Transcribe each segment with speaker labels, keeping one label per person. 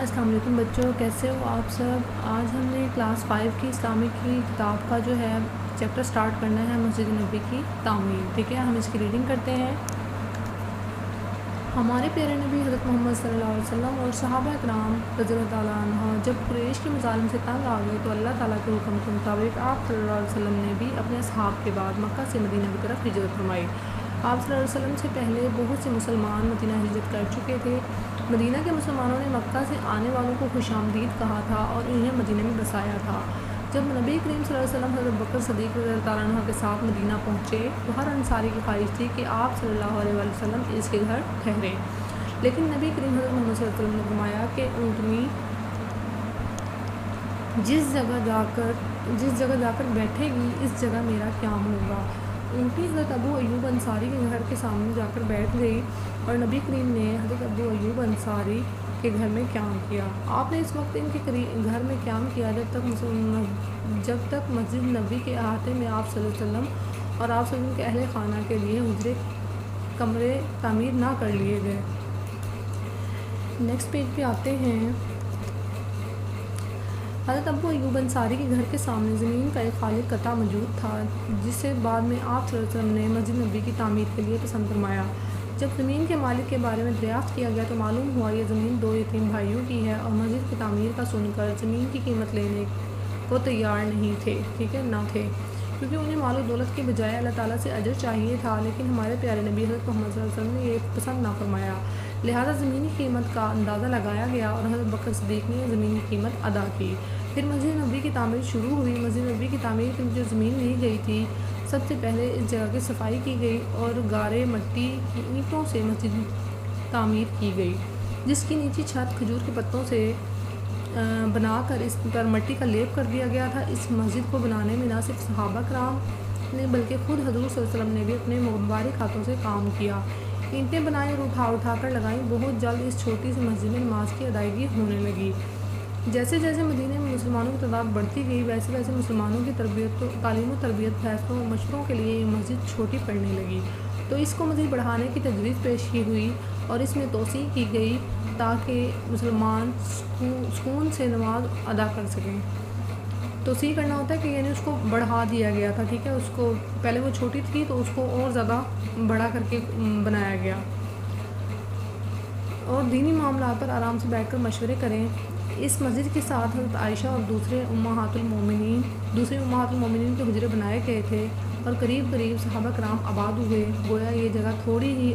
Speaker 1: السلام علیکم بچوں، کیسے ہو آپ سب؟ آج ہم نے کلاس 5 کی اسلامک کی کتاب کا جو ہے چیپٹر سٹارٹ کرنا ہے، مسجد نبی کی تعمیر. ٹھیک ہے، ہم اس کی ریڈنگ کرتے ہیں. ہمارے پیارے نبی حضرت محمد صلی اللہ علیہ وسلم اور صحابہ اکرام رضی اللہ تعالیٰ عنہ جب قریش کے مظالم سے تنگ آ گئے تو اللہ تعالیٰ کے حکم کے مطابق آپ صلی اللہ علیہ وسلم نے بھی اپنے اصحاب کے بعد مکہ سے مدینہ کی طرف ہجرت فرمائی. آپ صلی اللہ علیہ وسلم سے پہلے بہت سے مسلمان مدینہ ہجرت کر چکے تھے. مدینہ کے مسلمانوں نے مکہ سے آنے والوں کو خوش آمدید کہا تھا اور انہیں مدینہ میں بسایا تھا. جب نبی کریم صلی اللہ علیہ وسلم حضرت بکر صدیق رضی اللہ تعالیٰ عنہ کے ساتھ مدینہ پہنچے تو ہر انصاری کی خواہش تھی کہ آپ صلی اللہ علیہ وسلم اس کے گھر ٹھہریں، لیکن نبی کریم حضرت محمد صلی اللہ علیہ وسلم نے فرمایا کہ اونٹنی جس جگہ جا کر بیٹھے گی اس جگہ میرا قیام ہوگا. اونٹنی حضرت ابو ایوب انصاری کے گھر کے سامنے جا کر بیٹھ گئی اور نبی کریم نے حضرت ابو ایوب انصاری کے گھر میں قیام کیا. آپ نے اس وقت ان کے گھر میں قیام کیا جب تک مسجد نبی کے احاطے میں آپ صلی اللہ علیہ وسلم اور آپ صلی اللہ علیہ وسلم کے اہل خانہ کے لیے حجرے کمرے تعمیر نہ کر لیے گئے. نیکسٹ پیج پہ آتے ہیں. حضرت ابو ایوب انصاری کے گھر کے سامنے زمین کا ایک خالی قطعہ موجود تھا جسے بعد میں آپ صلی اللہ علیہ وسلم نے مسجد نبی کی تعمیر کے لیے پسند فرمایا. جب زمین کے مالک کے بارے میں دریافت کیا گیا تو معلوم ہوا یہ زمین 2 یتیم بھائیوں کی ہے اور مسجد کی تعمیر کا سن کر زمین کی قیمت لینے کو تیار نہیں تھے. ٹھیک ہے، نہ تھے، کیونکہ انہیں مال و دولت کے بجائے اللہ تعالیٰ سے اجر چاہیے تھا. لیکن ہمارے پیارے نبی حضرت محمد صلی اللہ علیہ وسلم نے یہ پسند نہ فرمایا، لہٰذا زمینی قیمت کا اندازہ لگایا گیا اور حضرت بکر صدیق نے زمینی قیمت ادا کی. پھر مسجد نبی کی تعمیر شروع ہوئی. مسجد نبی کی تعمیر کے لیے جو زمین لی گئی تھی، سب سے پہلے اس جگہ کی صفائی کی گئی اور گارے مٹی کی اینٹوں سے مسجد تعمیر کی گئی، جس کی نیچی چھت کھجور کے پتوں سے بنا کر اس پر مٹی کا لیپ کر دیا گیا تھا. اس مسجد کو بنانے میں نہ صرف صحابہ کرام نے بلکہ خود حضور صلی اللہ علیہ وسلم نے بھی اپنے مبارک ہاتھوں سے کام کیا. اینٹیں بنائیں اور اٹھا کر لگائیں. بہت جلد اس چھوٹی سی مسجد میں نماز کی ادائیگی ہونے لگی. جیسے جیسے مدینہ میں مسلمانوں کی تعداد بڑھتی گئی ویسے ویسے مسلمانوں کی تعلیم و تربیت، فیصلوں اور مشوروں کے لیے یہ مسجد چھوٹی پڑنے لگی، تو اس کو مزید بڑھانے کی تجویز پیش کی ہوئی اور اس میں توسیع کی گئی تاکہ مسلمان سکون سے نماز ادا کر سکیں. توسیع کرنا ہوتا ہے کہ یعنی اس کو بڑھا دیا گیا تھا. ٹھیک ہے، اس کو پہلے وہ چھوٹی تھی تو اس کو اور زیادہ بڑا کر کے بنایا گیا. اور دینی معاملات پر آرام سے بیٹھ کر مشورے کریں. اس مسجد کے ساتھ حضرت عائشہ اور دوسرے امہات المومنین کے حجرے بنائے گئے تھے اور قریب صحابہ کرام آباد ہوئے. گویا یہ جگہ تھوڑے ہی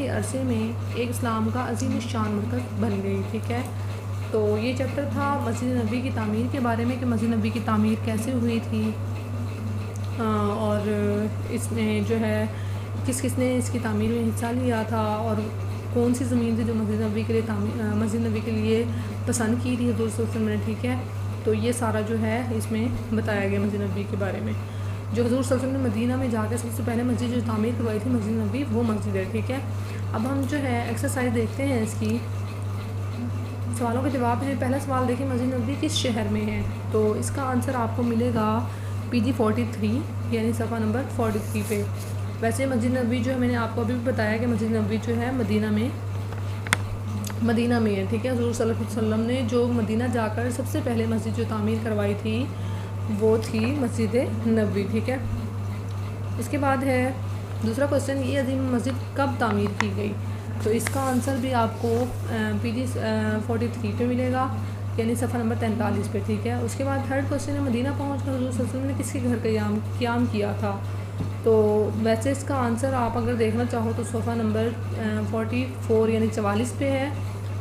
Speaker 1: عرصے میں ایک اسلام کا عظیم الشان مرکز بن گئی. ٹھیک ہے، تو یہ چیپٹر تھا مسجد نبی کی تعمیر کے بارے میں کہ مسجد نبی کی تعمیر کیسے ہوئی تھی اور اس میں جو ہے کس کس نے اس کی تعمیر میں حصہ لیا تھا اور کون سی زمین تھی جو مسجد نبی کے لیے پسند کی تھی حضور صلی اللہ علیہ وسلم نے. ٹھیک ہے، تو یہ سارا جو ہے اس میں بتایا گیا مسجد نبی کے بارے میں. جو حضور صلی اللہ علیہ وسلم نے مدینہ میں جا کے سب سے پہلے مسجد جو تعمیر کروائی تھی مسجد نبی، وہ مسجد ہے. ٹھیک ہے، اب ہم جو ہے ایکسرسائز دیکھتے ہیں اس کی. سوالوں کے جواب ہیں. پہلا سوال دیکھیں، مسجد نبی کس شہر میں ہے؟ تو اس کا آنسر آپ کو ملے گا PG 43 یعنی صفحہ نمبر 43 پہ. ویسے مسجد نبی جو ہے میں نے آپ کو ابھی بھی بتایا کہ مسجد نبی جو ہے مدینہ میں ہے. ٹھیک ہے، حضور صلی اللہ علیہ وسلم نے جو مدینہ جا کر سب سے پہلے مسجد جو تعمیر کروائی تھی وہ تھی مسجد نبوی. ٹھیک ہے، اس کے بعد ہے دوسرا کوشچن، یہ عظیم مسجد کب تعمیر کی گئی؟ تو اس کا آنسر بھی آپ کو PG 43 پہ ملے گا یعنی صفحہ نمبر 43 پہ. ٹھیک ہے، اس کے بعد تھرڈ کوشچن ہے، مدینہ پہنچ کر حضور صلی اللہ علیہ وسلم نے کس کے گھر کا قیام کیا تھا؟ تو ویسے اس کا آنسر آپ اگر دیکھنا چاہو تو صفحہ نمبر 44 یعنی 44 پہ ہے.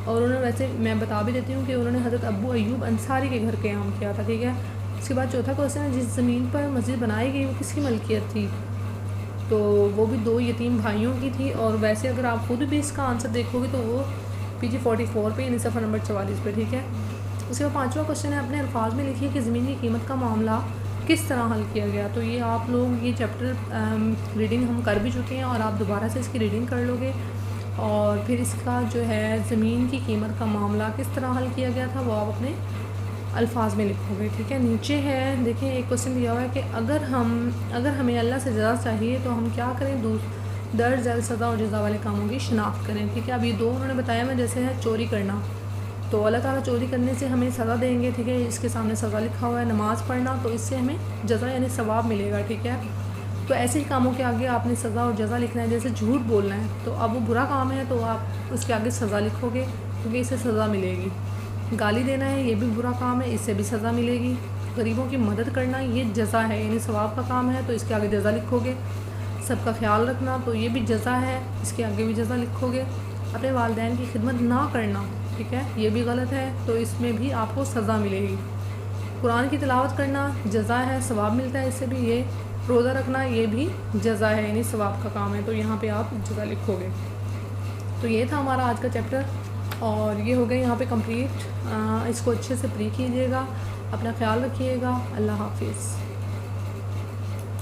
Speaker 1: اور انہوں نے ویسے میں بتا بھی دیتی ہوں کہ انہوں نے حضرت ابو ایوب انصاری کے گھر قیام کیا تھا. ٹھیک ہے، اس کے بعد چوتھا کوشچن ہے، جس زمین پر مسجد بنائی گئی وہ کس کی ملکیت تھی؟ تو وہ بھی 2 یتیم بھائیوں کی تھی. اور ویسے اگر آپ خود بھی اس کا آنسر دیکھو گے تو وہ PG 44 پہ یعنی صفحہ نمبر 44 پہ. ٹھیک ہے، اس کے بعد پانچواں کوشچن ہے، اپنے الفاظ میں لکھیے کہ زمین کی قیمت کا معاملہ کس طرح حل کیا گیا؟ تو یہ آپ لوگ یہ چیپٹر ریڈنگ ہم کر بھی چکے ہیں اور آپ دوبارہ سے اس کی ریڈنگ کر لو گے اور پھر اس کا جو ہے زمین کی قیمت کا معاملہ کس طرح حل کیا گیا تھا وہ آپ اپنے الفاظ میں لکھو گے. ٹھیک ہے، نیچے ہے دیکھیں ایک کوشچن دیا ہوا ہے کہ اگر ہمیں اللہ سے جزا چاہیے تو ہم کیا کریں؟ درج ذیل سزا اور جزا والے کاموں کی شناخت کریں. ٹھیک ہے، اب یہ 2 انہوں نے بتایا میں جیسے ہے چوری کرنا. تو اللہ تعالیٰ چوری کرنے سے ہمیں سزا دیں گے، ٹھیک ہے، اس کے سامنے سزا لکھا ہوا ہے، نماز پڑھنا تو اس سے ہمیں جزا یعنی ثواب ملے گا، ٹھیک ہے۔ تو ایسے ہی کاموں کے آگے آپ نے سزا اور جزا لکھنا ہے، جیسے جھوٹ بولنا ہے تو اب وہ برا کام ہے تو آپ اس کے آگے سزا لکھو گے کیونکہ اسے سزا ملے گی۔ گالی دینا ہے، یہ بھی برا کام ہے، اس سے بھی سزا ملے گی۔ غریبوں کی مدد کرنا یہ جزا ہے یعنی ثواب کا کام ہے تو اس کے آگے جزا لکھو گے۔ سب کا خیال رکھنا تو یہ بھی جزا ہے، اس کے آگے بھی جزا لکھو گے۔ اپنے والدین کی خدمت نہ کرنا، ٹھیک ہے، یہ بھی غلط ہے تو اس میں بھی آپ کو سزا ملے گی۔ قرآن کی تلاوت کرنا جزا ہے، ثواب ملتا ہے اس سے بھی۔ یہ روزہ رکھنا یہ بھی جزا ہے یعنی ثواب کا کام ہے تو یہاں پہ آپ جزا لکھو گے۔ تو یہ تھا ہمارا آج کا چیپٹر اور یہ ہو گیا یہاں پہ کمپلیٹ۔ اس کو اچھے سے پری کیجیے گا، اپنا خیال رکھیے گا۔ اللہ حافظ۔